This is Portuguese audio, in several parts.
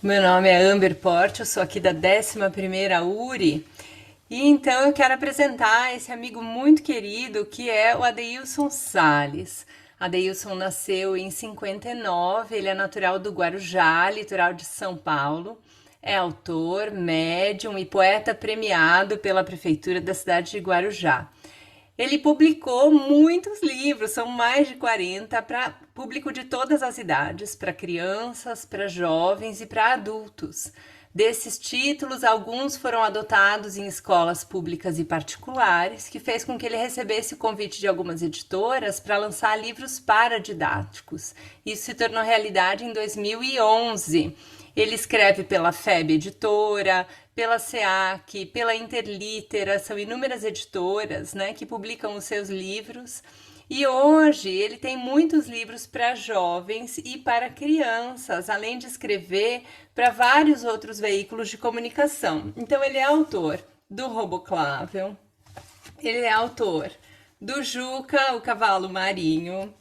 Meu nome é Amber Porte, eu sou aqui da 11ª URI e então eu quero apresentar esse amigo muito querido que é o Adeilson Sales. Adeilson nasceu em 59, ele é natural do Guarujá, litoral de São Paulo. É autor, médium e poeta premiado pela prefeitura da cidade de Guarujá. Ele publicou muitos livros, são mais de 40, para público de todas as idades, para crianças, para jovens e para adultos. Desses títulos, alguns foram adotados em escolas públicas e particulares, que fez com que ele recebesse o convite de algumas editoras para lançar livros paradidáticos. Isso se tornou realidade em 2011. Ele escreve pela FEB Editora, pela SEAC, pela Interlitera, são inúmeras editoras, né, que publicam os seus livros. E hoje ele tem muitos livros para jovens e para crianças, além de escrever para vários outros veículos de comunicação. Então ele é autor do Roboclável, ele é autor do Juca, o Cavalo Marinho,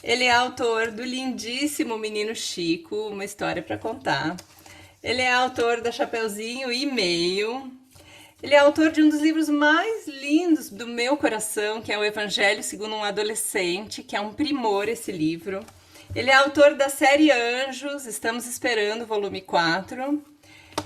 ele é autor do lindíssimo Menino Chico, uma história para contar. Ele é autor da Chapeuzinho e Meio. Ele é autor de um dos livros mais lindos do meu coração, que é o Evangelho segundo um Adolescente, que é um primor esse livro. Ele é autor da série Anjos, estamos esperando o volume 4.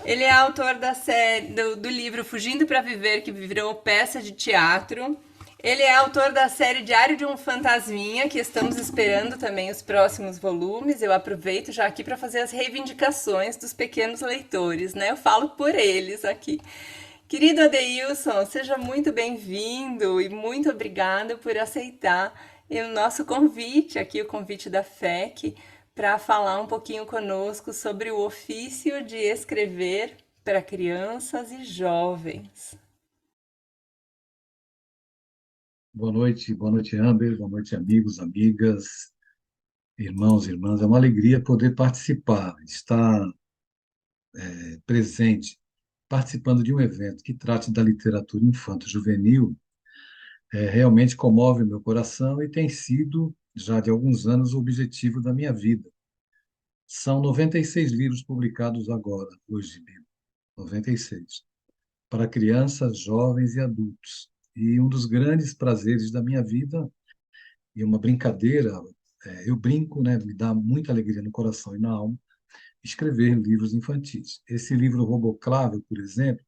Ele é autor da série, do livro Fugindo para Viver, que virou peça de teatro. Ele é autor da série Diário de um Fantasminha, que estamos esperando também os próximos volumes. Eu aproveito já aqui para fazer as reivindicações dos pequenos leitores, né? Eu falo por eles aqui. Querido Adeilson, seja muito bem-vindo e muito obrigada por aceitar o nosso convite, aqui o convite da FEC, para falar um pouquinho conosco sobre o ofício de escrever para crianças e jovens. Boa noite, Amber, boa noite, amigos, amigas, irmãos, irmãs. É uma alegria poder participar, estar presente, participando de um evento que trate da literatura infanto-juvenil. Realmente comove meu coração e tem sido, já de alguns anos, o objetivo da minha vida. São 96 livros publicados agora, hoje, 96, para crianças, jovens e adultos. E um dos grandes prazeres da minha vida e uma brincadeira, eu brinco, né, me dá muita alegria no coração e na alma, escrever livros infantis. Esse livro Roboclável, por exemplo,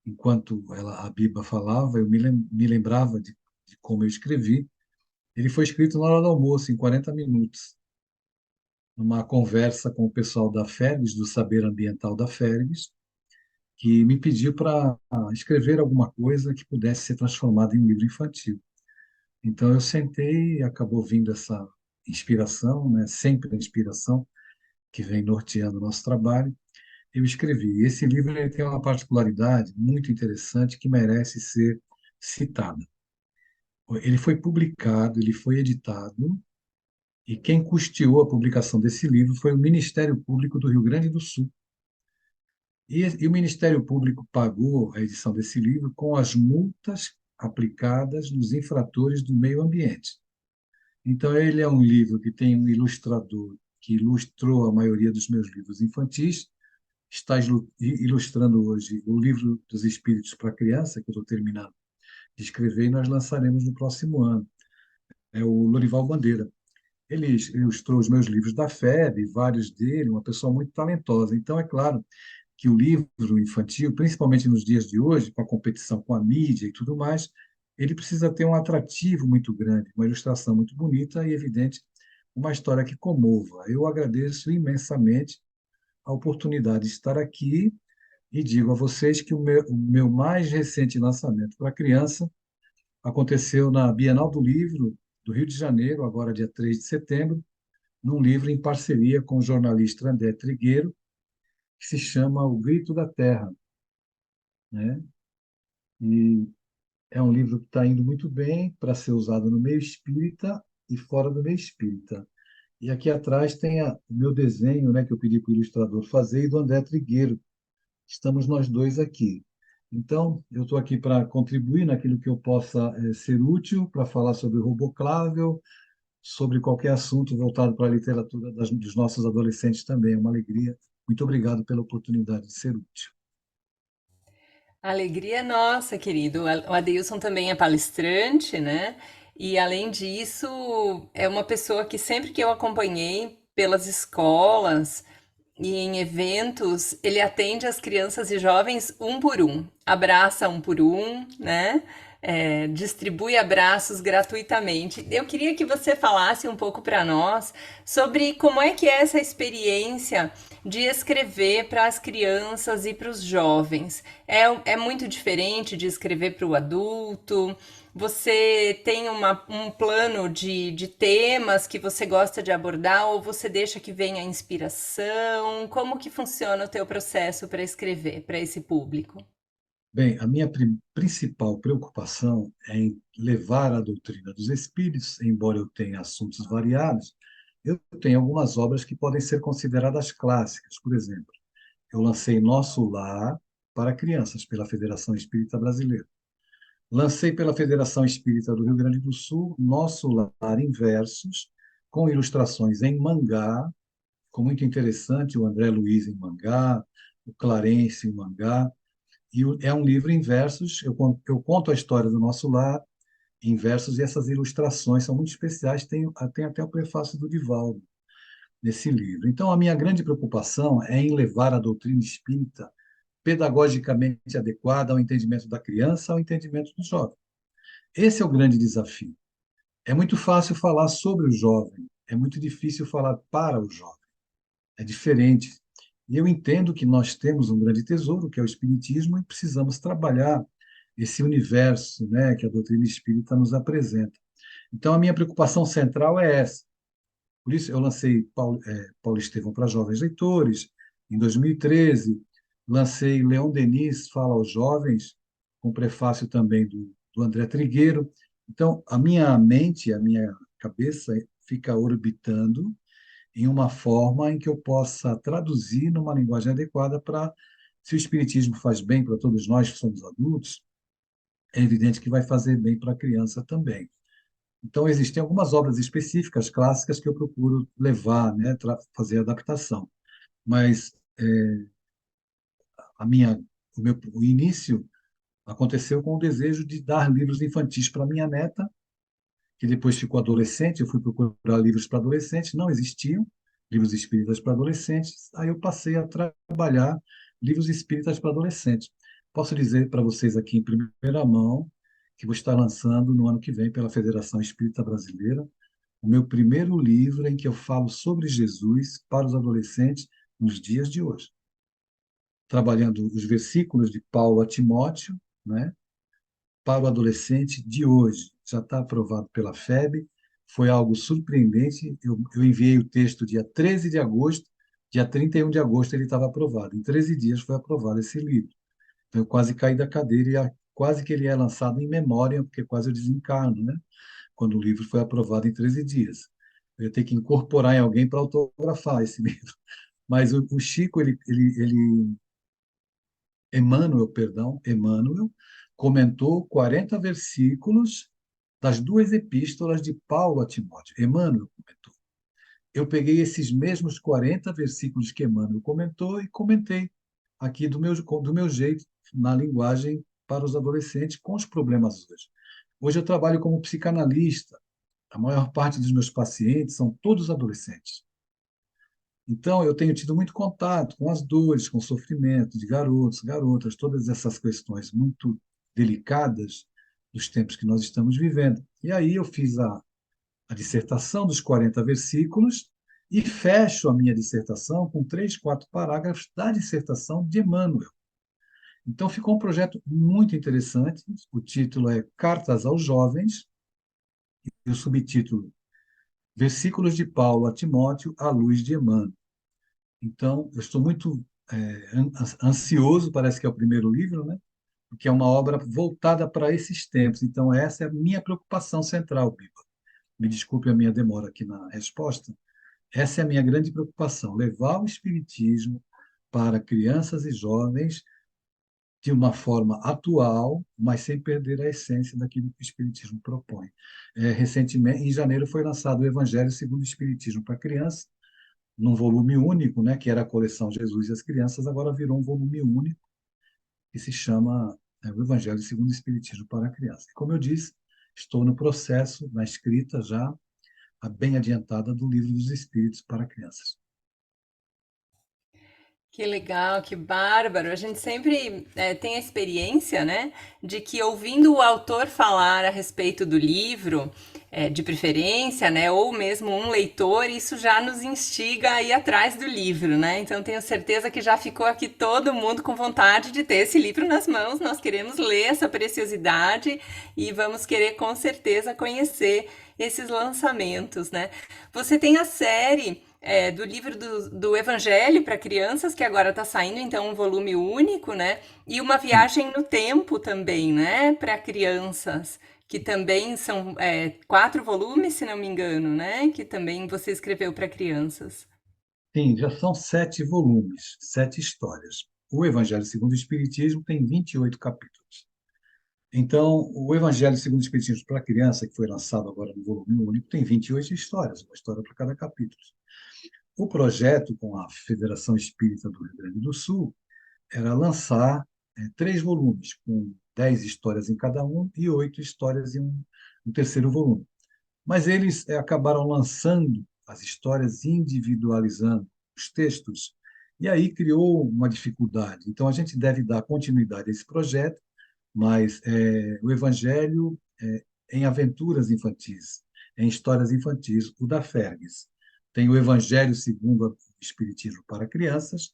enquanto a Biba falava, eu me lembrava de como eu escrevi. Ele foi escrito na hora do almoço, em 40 minutos, numa conversa com o pessoal da FERGS, do Saber Ambiental da FERGS, que me pediu para escrever alguma coisa que pudesse ser transformada em um livro infantil. Então eu sentei e acabou vindo essa inspiração, né? Sempre a inspiração que vem norteando o nosso trabalho. Eu escrevi. Esse livro ele tem uma particularidade muito interessante que merece ser citada. Ele foi publicado, ele foi editado, e quem custeou a publicação desse livro foi o Ministério Público do Rio Grande do Sul. E o Ministério Público pagou a edição desse livro com as multas aplicadas nos infratores do meio ambiente. Então, ele é um livro que tem um ilustrador que ilustrou a maioria dos meus livros infantis, está ilustrando hoje o livro dos Espíritos para Criança, que eu estou terminando de escrever, e nós lançaremos no próximo ano. É o Lorival Bandeira. Ele ilustrou os meus livros da FEB, vários dele, uma pessoa muito talentosa. Então, é claro que o livro infantil, principalmente nos dias de hoje, com a competição com a mídia e tudo mais, ele precisa ter um atrativo muito grande, uma ilustração muito bonita e, evidente, uma história que comova. Eu agradeço imensamente a oportunidade de estar aqui e digo a vocês que o meu mais recente lançamento para criança aconteceu na Bienal do Livro do Rio de Janeiro, agora dia 3 de setembro, num livro em parceria com o jornalista André Trigueiro, que se chama O Grito da Terra, né? E é um livro que está indo muito bem para ser usado no meio espírita e fora do meio espírita. E aqui atrás tem o meu desenho, né, que eu pedi para o ilustrador fazer, e do André Trigueiro. Estamos nós dois aqui. Então, eu estou aqui para contribuir naquilo que eu possa ser útil, para falar sobre o Roboclável, sobre qualquer assunto voltado para a literatura dos nossos adolescentes também. É uma alegria Muito obrigado pela oportunidade de ser útil. Alegria nossa, querido. O Adeilson também é palestrante, né? E além disso, é uma pessoa que sempre que eu acompanhei pelas escolas e em eventos, ele atende as crianças e jovens um por um, abraça um por um, né? Distribui abraços gratuitamente. Eu queria que você falasse um pouco para nós sobre como é que é essa experiência de escrever para as crianças e para os jovens. É muito diferente de escrever para o adulto? Você tem um plano de temas que você gosta de abordar ou você deixa que venha a inspiração? Como que funciona o teu processo para escrever para esse público? Bem, a minha principal preocupação é em levar a doutrina dos espíritos, embora eu tenha assuntos variados, eu tenho algumas obras que podem ser consideradas clássicas. Por exemplo, eu lancei Nosso Lar para crianças pela Federação Espírita Brasileira. Lancei pela Federação Espírita do Rio Grande do Sul Nosso Lar em versos, com ilustrações em mangá, ficou muito interessante, o André Luiz em mangá, o Clarence em mangá, e é um livro em versos, eu conto a história do Nosso Lar em versos, e essas ilustrações são muito especiais, tem até o prefácio do Divaldo nesse livro. Então, a minha grande preocupação é em levar a doutrina espírita pedagogicamente adequada ao entendimento da criança, ao entendimento do jovem. Esse é o grande desafio. É muito fácil falar sobre o jovem, é muito difícil falar para o jovem. É diferente. E eu entendo que nós temos um grande tesouro, que é o Espiritismo, e precisamos trabalhar esse universo, né, que a doutrina espírita nos apresenta. Então, a minha preocupação central é essa. Por isso, eu lancei Paulo Estevão para jovens leitores, em 2013. Lancei Leon Denis Fala aos Jovens, com prefácio também do André Trigueiro. Então, a minha mente, a minha cabeça fica orbitando em uma forma em que eu possa traduzir numa linguagem adequada para, se o Espiritismo faz bem para todos nós que somos adultos, é evidente que vai fazer bem para a criança também. Então, existem algumas obras específicas, clássicas, que eu procuro levar, né, fazer adaptação. Mas a minha, o início aconteceu com o desejo de dar livros infantis para minha neta, que depois ficou adolescente. Eu fui procurar livros para adolescentes, não existiam livros espíritas para adolescentes. Aí eu passei a trabalhar livros espíritas para adolescentes. Posso dizer para vocês aqui em primeira mão que vou estar lançando no ano que vem pela Federação Espírita Brasileira o meu primeiro livro em que eu falo sobre Jesus para os adolescentes nos dias de hoje, trabalhando os versículos de Paulo a Timóteo, né, para o adolescente de hoje. Já está aprovado pela FEB, foi algo surpreendente. Eu enviei o texto dia 13 de agosto, dia 31 de agosto ele estava aprovado. Em 13 dias foi aprovado esse livro. Então, eu quase caí da cadeira e quase que ele é lançado em memória, porque quase eu desencarno, né? Quando o livro foi aprovado em 13 dias. Eu ia ter que incorporar em alguém para autografar esse livro. Mas o Chico, Emmanuel, perdão, Emmanuel, comentou 40 versículos das duas epístolas de Paulo a Timóteo. Emmanuel comentou. Eu peguei esses mesmos 40 versículos que Emmanuel comentou e comentei aqui do meu jeito, na linguagem para os adolescentes, com os problemas hoje. Hoje eu trabalho como psicanalista. A maior parte dos meus pacientes são todos adolescentes. Então, eu tenho tido muito contato com as dores, com o sofrimento de garotos, garotas, todas essas questões muito delicadas dos tempos que nós estamos vivendo. E aí eu fiz a dissertação dos 40 versículos e fecho a minha dissertação com 3, 4 parágrafos da dissertação de Emmanuel. Então, ficou um projeto muito interessante. O título é Cartas aos Jovens e o subtítulo Versículos de Paulo a Timóteo à luz de Emmanuel. Então, eu estou muito ansioso, parece que é o primeiro livro, né? Porque é uma obra voltada para esses tempos. Então, essa é a minha preocupação central, Biba. Me desculpe a minha demora aqui na resposta. Essa é a minha grande preocupação, levar o Espiritismo para crianças e jovens de uma forma atual, mas sem perder a essência daquilo que o Espiritismo propõe. Recentemente, em janeiro, foi lançado o Evangelho segundo o Espiritismo para criança, num volume único, né, que era a coleção Jesus e as Crianças, agora virou um volume único que se chama o Evangelho segundo o Espiritismo para Crianças. E, como eu disse, estou no processo, na escrita já, a bem adiantada do Livro dos Espíritos para Crianças. Que legal, que bárbaro. A gente sempre tem a experiência, né, de que ouvindo o autor falar a respeito do livro, de preferência, né, ou mesmo um leitor, isso já nos instiga a ir atrás do livro, né? Então tenho certeza que já ficou aqui todo mundo com vontade de ter esse livro nas mãos. Nós queremos ler essa preciosidade e vamos querer com certeza conhecer esses lançamentos, né? Você tem a série do livro do Evangelho para crianças, que agora está saindo, então, um volume único, né? E uma Sim, viagem no tempo também, né? Para crianças, que também são 4 volumes, se não me engano, né? Que também você escreveu para crianças. sim, já são 7 volumes, 7 histórias. O Evangelho segundo o Espiritismo tem 28 capítulos. Então, o Evangelho segundo o Espiritismo para criança, que foi lançado agora no volume único, tem 28 histórias, uma história para cada capítulo. O projeto com a Federação Espírita do Rio Grande do Sul era lançar 3 volumes, com 10 histórias em cada um e 8 histórias em um terceiro volume. Mas eles acabaram lançando as histórias, individualizando os textos, e aí criou uma dificuldade. Então, a gente deve dar continuidade a esse projeto, mas o Evangelho em aventuras infantis, em histórias infantis, o da Fergues. Tem o Evangelho segundo o Espiritismo para crianças,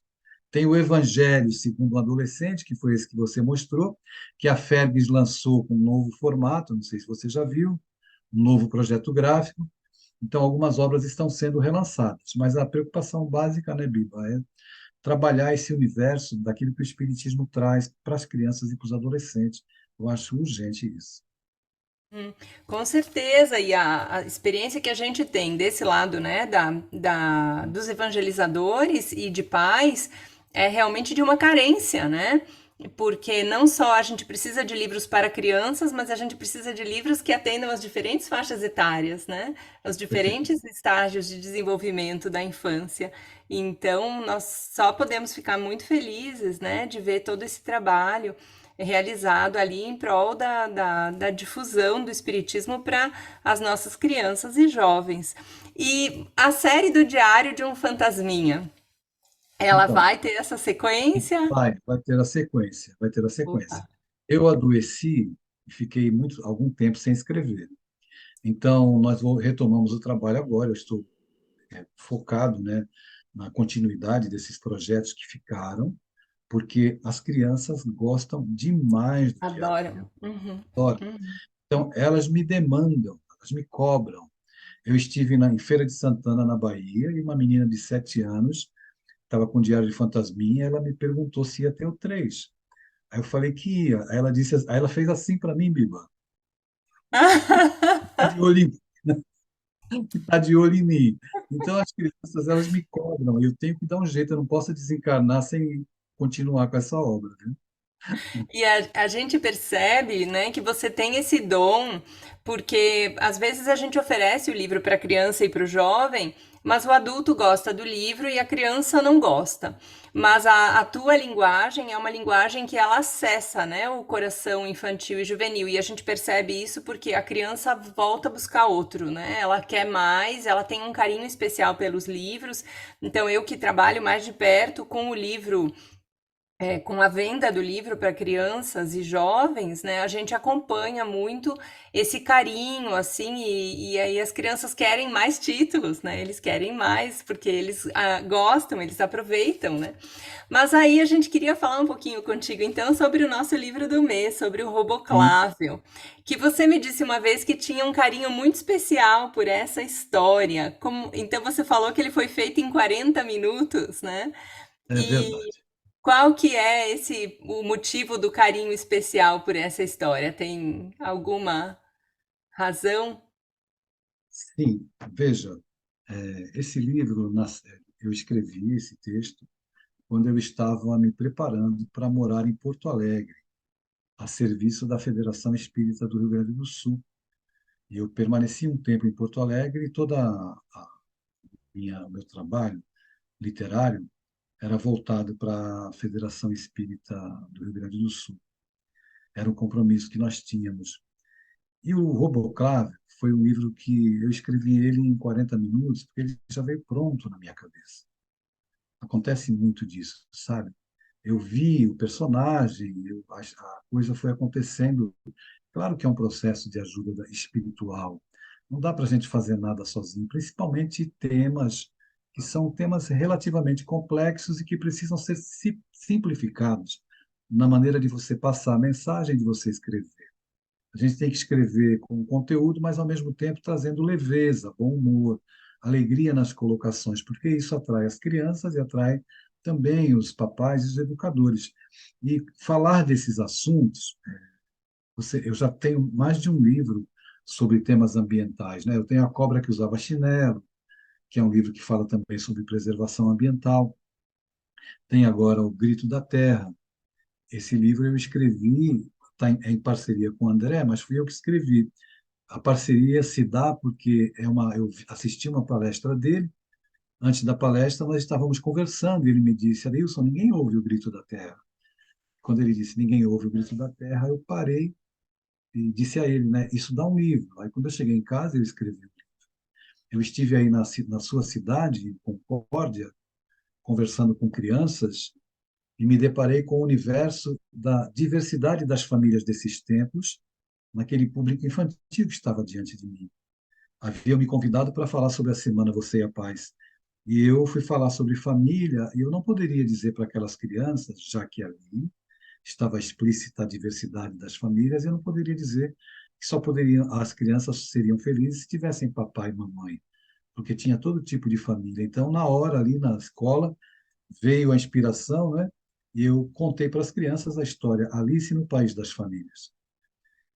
tem o Evangelho segundo o adolescente, que foi esse que você mostrou, que a Fergues lançou com um novo formato, não sei se você já viu, um novo projeto gráfico. Então, algumas obras estão sendo relançadas, mas a preocupação básica, né, Biba, é trabalhar esse universo daquilo que o Espiritismo traz para as crianças e para os adolescentes. Eu acho urgente isso. Com certeza, e a experiência que a gente tem desse lado, né, dos evangelizadores e de pais, é realmente de uma carência, né? Porque não só a gente precisa de livros para crianças, mas a gente precisa de livros que atendam às diferentes faixas etárias, né? Aos Perfeito. diferentes estágios de desenvolvimento da infância. Então, nós só podemos ficar muito felizes, né, de ver todo esse trabalho realizado ali em prol da difusão do espiritismo para as nossas crianças e jovens. E a série do Diário de um Fantasminha, ela Então, vai ter essa sequência? vai ter a sequência, vai ter a Opa. sequência. Eu adoeci e fiquei algum tempo sem escrever. Então, retomamos o trabalho agora. Eu estou focado, né, na continuidade desses projetos que ficaram, porque as crianças gostam demais do diário. Adoro. Uhum. Adoram. Uhum. Então, elas me demandam, elas me cobram. Eu estive em Feira de Santana, na Bahia, e uma menina de 7 anos estava com o Diário de Fantasminha. Ela me perguntou se ia ter o 3. Aí eu falei que ia. Aí ela fez assim para mim, Biba. Tá de olho em, tá de olho em mim. Então, as crianças, elas me cobram. E eu tenho que dar um jeito. Eu não posso desencarnar sem continuar com essa obra, viu? E a gente percebe, né, que você tem esse dom, porque às vezes a gente oferece o livro para a criança e para o jovem, mas o adulto gosta do livro e a criança não gosta. Mas a tua linguagem é uma linguagem que ela acessa, né, o coração infantil e juvenil. E a gente percebe isso porque a criança volta a buscar outro, né? Ela quer mais, ela tem um carinho especial pelos livros. Então, eu que trabalho mais de perto com o livro com a venda do livro para crianças e jovens, né, a gente acompanha muito esse carinho, assim, e aí as crianças querem mais títulos, né? Eles querem mais, porque eles gostam, eles aproveitam, né? Mas aí a gente queria falar um pouquinho contigo, então, sobre o nosso livro do mês, sobre o Sim, Roboclável, que você me disse uma vez que tinha um carinho muito especial por essa história. Então você falou que ele foi feito em 40 minutos, né? é E verdade. qual que é o motivo do carinho especial por essa história? Tem alguma razão? Sim, veja, esse livro, eu escrevi esse texto quando eu estava me preparando para morar em Porto Alegre, a serviço da Federação Espírita do Rio Grande do Sul. E eu permaneci um tempo em Porto Alegre e o meu trabalho literário era voltado para a Federação Espírita do Rio Grande do Sul. Era um compromisso que nós tínhamos. E o Roboclave foi um livro que eu escrevi ele em 40 minutos, porque ele já veio pronto na minha cabeça. Acontece muito disso, sabe? Eu vi o personagem, a coisa foi acontecendo. Claro que é um processo de ajuda espiritual. Não dá para a gente fazer nada sozinho, principalmente temas que são temas relativamente complexos e que precisam ser simplificados na maneira de você passar a mensagem, de você escrever. A gente tem que escrever com conteúdo, mas ao mesmo tempo trazendo leveza, bom humor, alegria nas colocações, porque isso atrai as crianças e atrai também os papais e os educadores. E falar desses assuntos, eu já tenho mais de um livro sobre temas ambientais, né? Eu tenho A Cobra que Usava Chinelo, que é um livro que fala também sobre preservação ambiental. Tem agora O Grito da Terra. Esse livro eu escrevi, está em parceria com o André, mas fui eu que escrevi. A parceria se dá porque eu assisti uma palestra dele. Antes da palestra, nós estávamos conversando e ele me disse: Arilson, ninguém ouve o Grito da Terra. Quando ele disse ninguém ouve o Grito da Terra, eu parei e disse a ele, né, isso dá um livro. Aí, quando eu cheguei em casa, eu escrevi. Eu estive aí na sua cidade, em Concórdia, conversando com crianças e me deparei com o universo da diversidade das famílias desses tempos, naquele público infantil que estava diante de mim. Havia me convidado para falar sobre a Semana Você e a Paz. E eu fui falar sobre família, e eu não poderia dizer para aquelas crianças, já que ali estava explícita a diversidade das famílias, eu não poderia dizer que só poderiam, as crianças seriam felizes se tivessem papai e mamãe, porque tinha todo tipo de família. Então, na hora ali na escola, veio a inspiração, né? E eu contei para as crianças a história Alice no País das Famílias.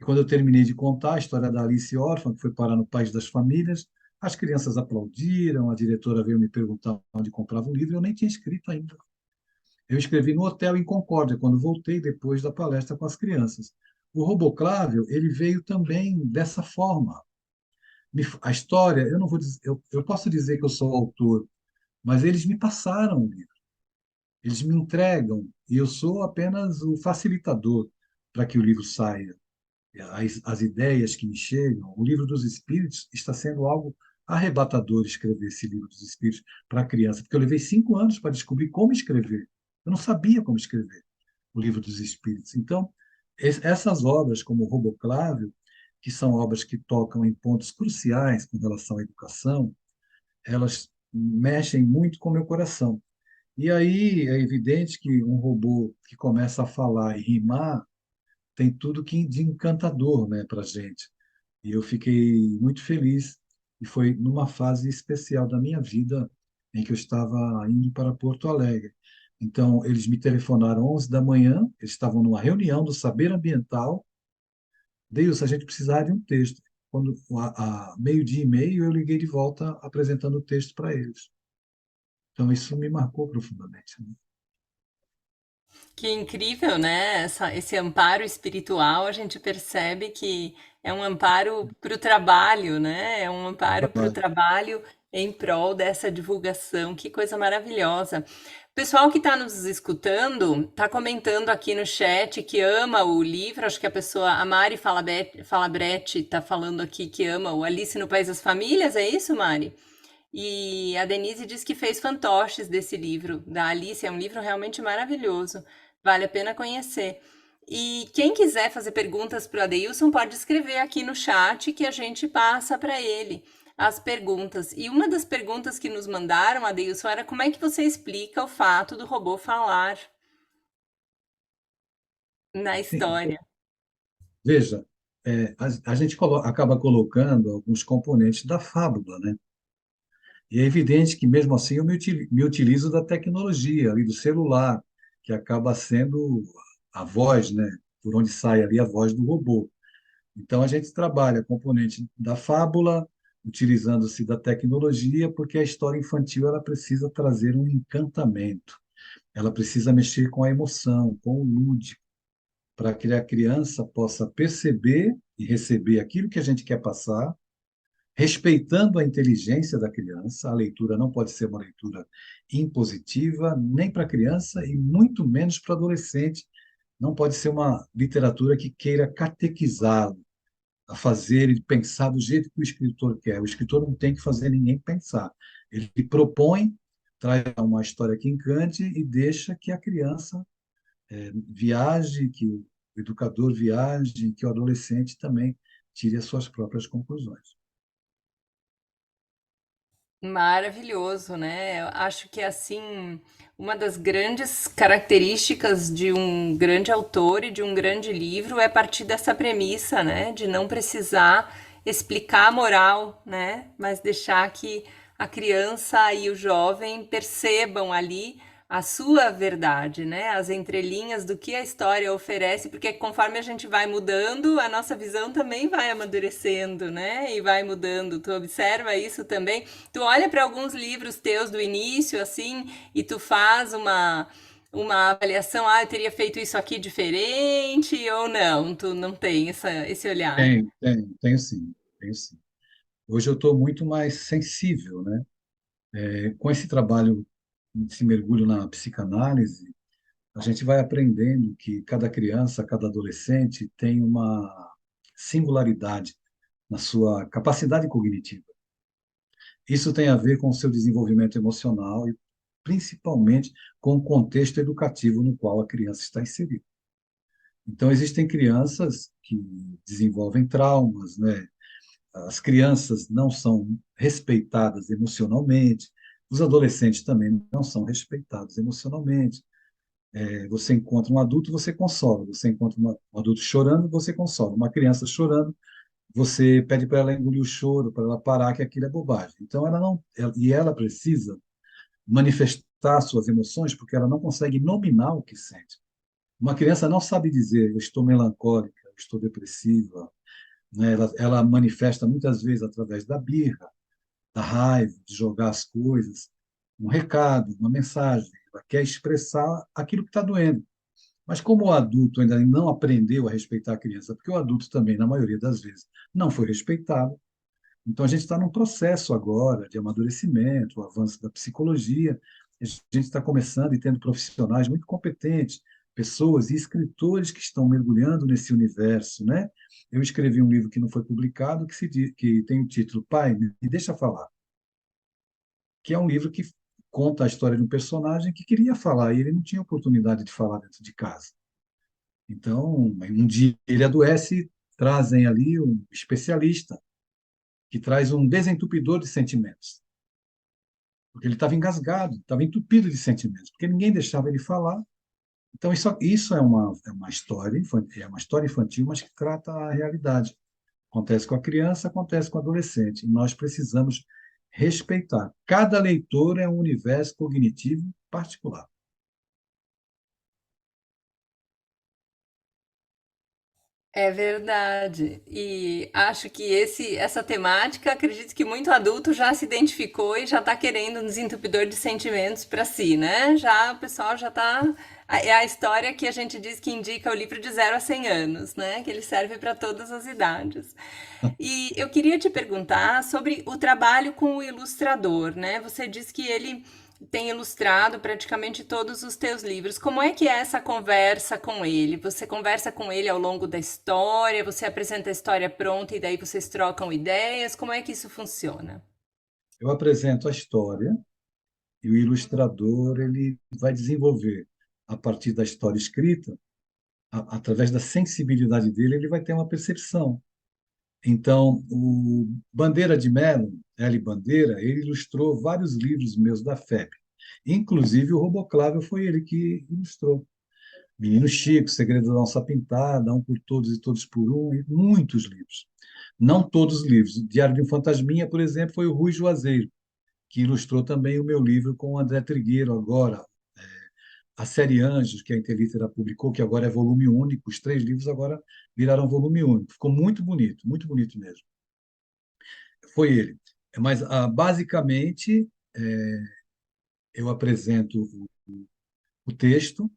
E quando eu terminei de contar a história da Alice órfã, que foi parar no País das Famílias, as crianças aplaudiram, a diretora veio me perguntar onde comprava o livro, eu nem tinha escrito ainda. Eu escrevi no hotel em Concórdia, quando voltei depois da palestra com as crianças. O Roboclável, ele veio também dessa forma. A história, eu não vou dizer, eu posso dizer que eu sou o autor, mas eles me passaram o livro, eles me entregam, e eu sou apenas o facilitador para que o livro saia. As ideias que me chegam, o livro dos Espíritos está sendo algo arrebatador escrever esse livro dos Espíritos para a criança, porque eu levei 5 anos para descobrir como escrever. Eu não sabia como escrever o livro dos Espíritos. Então, essas obras, como o Roboclávio, que são obras que tocam em pontos cruciais com relação à educação, elas mexem muito com o meu coração. E aí é evidente que um robô que começa a falar e rimar tem tudo que de encantador, né, para a gente. E eu fiquei muito feliz, e foi numa fase especial da minha vida em que eu estava indo para Porto Alegre. Então, eles me telefonaram 11 da manhã, eles estavam numa reunião do Saber Ambiental. Deus, a gente precisava de um texto. Quando a meio-dia e meio, eu liguei de volta apresentando o texto para eles. Então, isso me marcou profundamente, né? Que incrível, né? Esse amparo espiritual, a gente percebe que é um amparo para o trabalho, né? É um amparo para o Trabalho. trabalho em prol dessa divulgação. Que coisa maravilhosa. O pessoal que está nos escutando está comentando aqui no chat que ama o livro. Acho que a pessoa, a Mari Falabretti, está falando aqui que ama o Alice no País das Famílias. É isso, Mari? E a Denise diz que fez fantoches desse livro, da Alice. É um livro realmente maravilhoso. Vale a pena conhecer. E quem quiser fazer perguntas para o Adeilson pode escrever aqui no chat que a gente passa para ele as perguntas. E uma das perguntas que nos mandaram, Adeilson, era como é que você explica o fato do robô falar na Sim, história? veja, a gente acaba colocando alguns componentes da fábula, né? E é evidente que, mesmo assim, eu me utilizo da tecnologia, ali do celular, que acaba sendo a voz, né? Por onde sai ali a voz do robô. Então, a gente trabalha componente da fábula, utilizando-se da tecnologia, porque a história infantil ela precisa trazer um encantamento, ela precisa mexer com a emoção, com o lúdico, para que a criança possa perceber e receber aquilo que a gente quer passar, respeitando a inteligência da criança. A leitura não pode ser uma leitura impositiva, nem para criança e muito menos para adolescente. Não pode ser uma literatura que queira catequizá-lo, a fazer e pensar do jeito que o escritor quer. O escritor não tem que fazer ninguém pensar. Ele propõe, traz uma história que encante e deixa que a criança viaje, que o educador viaje, que o adolescente também tire as suas próprias conclusões. Maravilhoso, né? Eu acho que assim, uma das grandes características de um grande autor e de um grande livro é partir dessa premissa, né? De não precisar explicar a moral, né? Mas deixar que a criança e o jovem percebam ali a sua verdade, né? As entrelinhas do que a história oferece, porque conforme a gente vai mudando, a nossa visão também vai amadurecendo, né? E vai mudando. Tu observa isso também? Tu olha para alguns livros teus do início, assim, e tu faz uma avaliação, ah, eu teria feito isso aqui diferente, ou não, tu não tem esse olhar. Tenho sim, tenho sim. Hoje eu estou muito mais sensível, né? Com esse trabalho, esse mergulho na psicanálise, a gente vai aprendendo que cada criança, cada adolescente tem uma singularidade na sua capacidade cognitiva. Isso tem a ver com o seu desenvolvimento emocional e, principalmente, com o contexto educativo no qual a criança está inserida. Então, existem crianças que desenvolvem traumas, né? As crianças não são respeitadas emocionalmente, os adolescentes também não são respeitados emocionalmente. Você encontra um adulto, você consola. Você encontra um adulto chorando, você consola. Uma criança chorando, você pede para ela engolir o choro, para ela parar, que aquilo é bobagem. Então, ela precisa manifestar suas emoções porque ela não consegue nominar o que sente. Uma criança não sabe dizer, eu estou melancólica, eu estou depressiva, né? Ela manifesta muitas vezes através da birra, da raiva, de jogar as coisas, um recado, uma mensagem. Ela quer expressar aquilo que está doendo. Mas como o adulto ainda não aprendeu a respeitar a criança, porque o adulto também, na maioria das vezes, não foi respeitado, então a gente está num processo agora de amadurecimento, o avanço da psicologia. A gente está começando e tendo profissionais muito competentes, pessoas e escritores que estão mergulhando nesse universo, né? Eu escrevi um livro que não foi publicado, que tem o título Pai, me deixa falar, que é um livro que conta a história de um personagem que queria falar e ele não tinha oportunidade de falar dentro de casa. Então, um dia ele adoece, trazem ali um especialista que traz um desentupidor de sentimentos, porque ele estava engasgado, estava entupido de sentimentos, porque ninguém deixava ele falar. Então, isso é uma história infantil, mas que trata a realidade. Acontece com a criança, acontece com o adolescente. E nós precisamos respeitar. Cada leitor é um universo cognitivo particular. É verdade. E acho que essa temática, acredito que muito adulto já se identificou e já está querendo um desentupidor de sentimentos para si, né? Já o pessoal já está. É a história que a gente diz que indica o livro de 0 a 100 anos, né? Que ele serve para todas as idades. E eu queria te perguntar sobre o trabalho com o ilustrador, né? Você disse que ele tem ilustrado praticamente todos os teus livros. Como é que é essa conversa com ele? Você conversa com ele ao longo da história? Você apresenta a história pronta e daí vocês trocam ideias? Como é que isso funciona? Eu apresento a história e o ilustrador ele vai desenvolver, a partir da história escrita, através da sensibilidade dele, ele vai ter uma percepção. Então, o Bandeira de Mello, L. Bandeira, ele ilustrou vários livros meus da FEB. Inclusive, o Roboclávio foi ele que ilustrou. Menino Chico, Segredo da Onça Pintada, Um por Todos e Todos por Um, e muitos livros. Não todos os livros. Diário de um Fantasminha, por exemplo, foi o Rui Juazeiro, que ilustrou também o meu livro com o André Trigueiro, agora. A série Anjos, que a Interlitera publicou, que agora é volume único, os 3 livros agora viraram volume único. Ficou muito bonito mesmo. Foi ele. Mas, basicamente, eu apresento o texto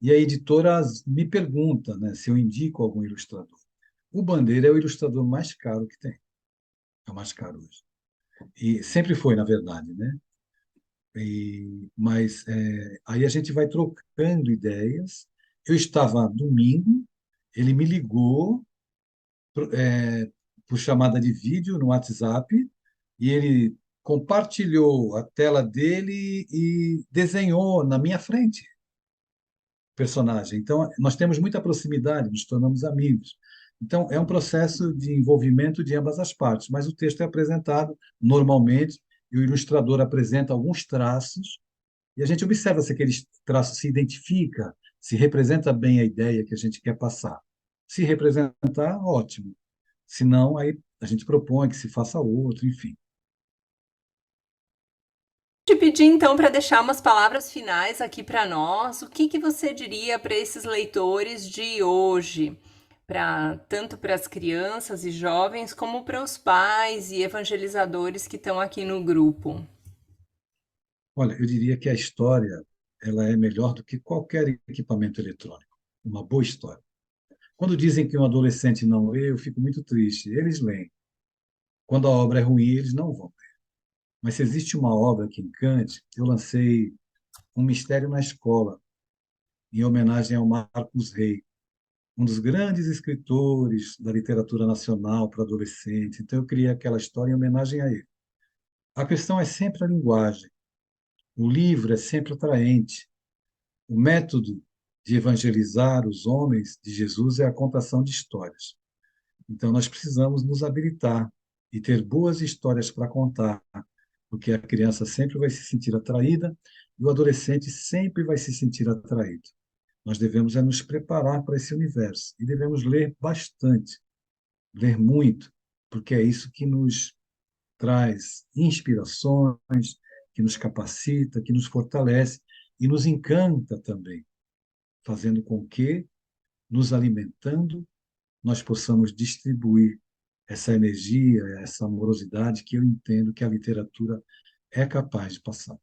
e a editora me pergunta, né, se eu indico algum ilustrador. O Bandeira é o ilustrador mais caro que tem. é o mais caro hoje. E sempre foi, na verdade, né? Mas aí a gente vai trocando ideias. Eu estava domingo, ele me ligou por chamada de vídeo no WhatsApp e ele compartilhou a tela dele e desenhou na minha frente o personagem. Então, nós temos muita proximidade, nos tornamos amigos. Então, é um processo de envolvimento de ambas as partes, mas o texto é apresentado normalmente e o ilustrador apresenta alguns traços e a gente observa se aquele traço se identifica, se representa bem a ideia que a gente quer passar. Se representar, ótimo. Se não, aí a gente propõe que se faça outro, enfim. Te pedir então para deixar umas palavras finais aqui para nós. O que que você diria para esses leitores de hoje, para tanto para as crianças e jovens como para os pais e evangelizadores que estão aqui no grupo? Olha, eu diria que a história ela é melhor do que qualquer equipamento eletrônico. Uma boa história. Quando dizem que um adolescente não lê, eu fico muito triste. Eles leem. Quando a obra é ruim, eles não vão ler. Mas se existe uma obra que encante, eu lancei Um Mistério na Escola, em homenagem ao Marcos Rey, um dos grandes escritores da literatura nacional para adolescente. Então eu criei aquela história em homenagem a ele. A questão é sempre a linguagem. O livro é sempre atraente. O método de evangelizar os homens de Jesus é a contação de histórias. Então, nós precisamos nos habilitar e ter boas histórias para contar, porque a criança sempre vai se sentir atraída e o adolescente sempre vai se sentir atraído. Nós devemos nos preparar para esse universo e devemos ler bastante, ler muito, porque é isso que nos traz inspirações, que nos capacita, que nos fortalece e nos encanta também, fazendo com que, nos alimentando, nós possamos distribuir essa energia, essa amorosidade que eu entendo que a literatura é capaz de passar.